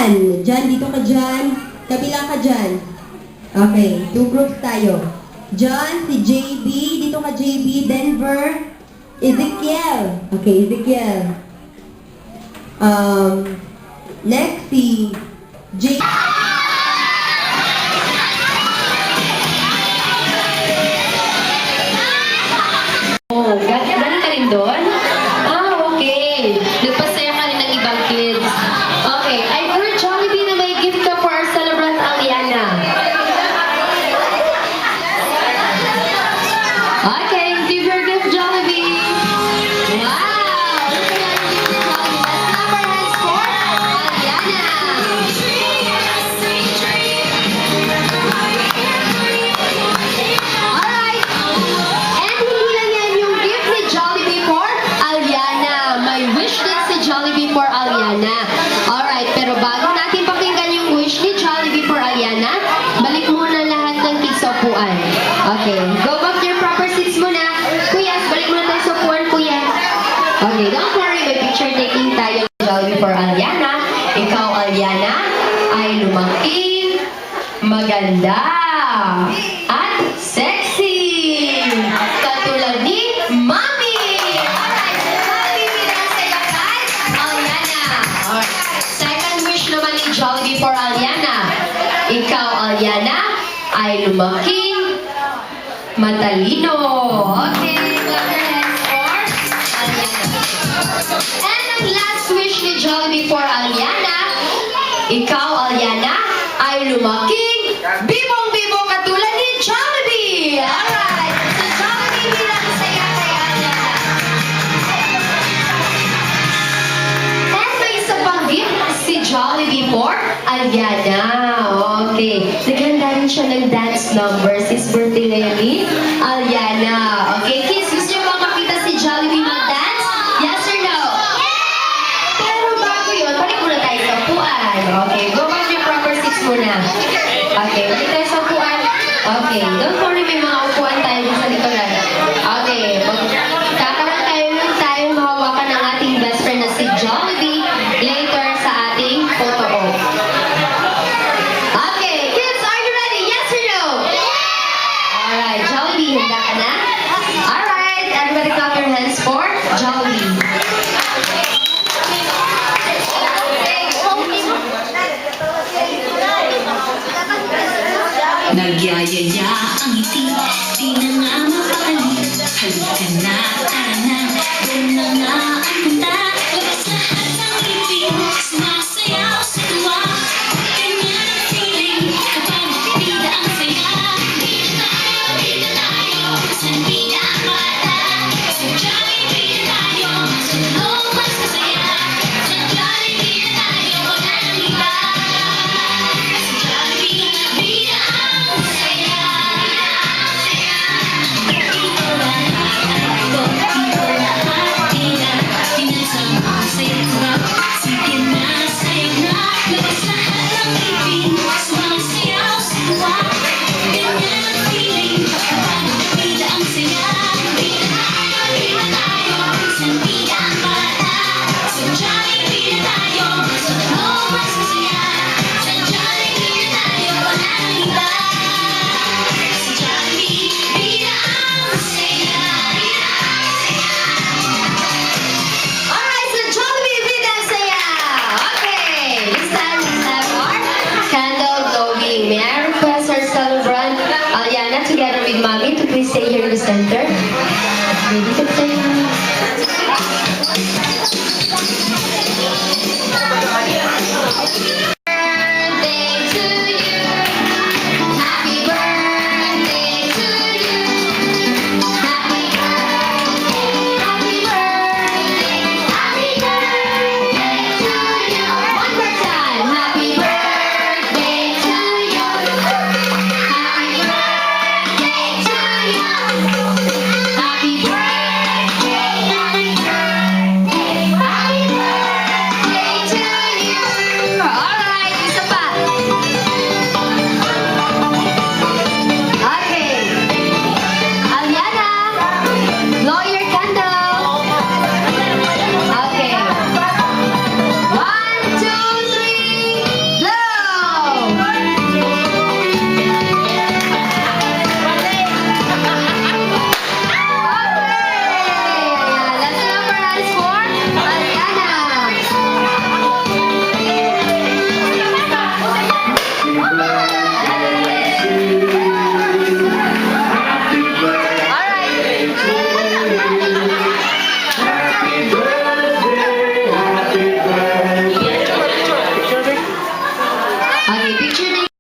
Jan. Jan, dito ka Jan. Kabila ka Jan. Okay, 2 groups tayo. John, si JB. Dito ka JB. Denver. Ezekiel. Okay, Ezekiel. Next, si J. Oh, galing ka rin doon? Okay. Nagpasaya ka rin ng ibang kids. Okay, I heard Jollibee na may gift ka for our celebrant Aliana. Okay, give your gift, Jollibee. Wow! Look at your gift, Jollibee. Let's clap our hands for Aliana. Alright. And hindi lang yan yung gift ni Jollibee for Aliana. May wish din si Jollibee for Aliana. Alright, pero bago natin pakinggan yung wish ni Jollibee for Aliana, balik muna lahat ng kids sa upuan. Okay, go back to your proper seats muna. Kuya, balik muna tayo sa upuan, kuya. Okay, don't worry, may picture taking tayo ni Jollibee for Aliana. Ikaw, Aliana, ay lumaki, maganda, at sexy. Katulad ni Mami. Alright, Mami, pinasaya kay Aliana. Alright, second wish naman ni Jollibee for Aliana. Ikaw, Aliana, ay lumaki, matalino. Okay, clap your hands for Aliana. And ang last wish ni Jollibee for Aliana, ikaw, Aliana, ay lumaki, bibong-bibo katulad ni Jollibee. Alright, so Jollibee bilang saya kay Aliana. And may isa pang gift si Jollibee for Aliana. Okay, naghanda rin siya ng dance number since birthday ngayon ni Aliana. Okay, kids, gusto niyo bang makita si Jollibee mag-dance? Yes or no? Pero bago yun, balik muna tayo sa upuan. Okay, go back to your proper seats muna. Okay, balik tayo sa upuan. Okay, don't worry, may mga upuan tayo sa likuran. Okay, kakaroon tayo ng tayong mahawakan ng ating best friend na si Jollibee later sa ating photo op. Okay, kids, are you ready? Yes or no? Alright, Jollibee, handa ka na? Alright, everybody clap your hands for Jollibee. Nagyayaya ang ngiti, di na nga mapakali. Halika na, tara na, doon na nga ang punta. Labas na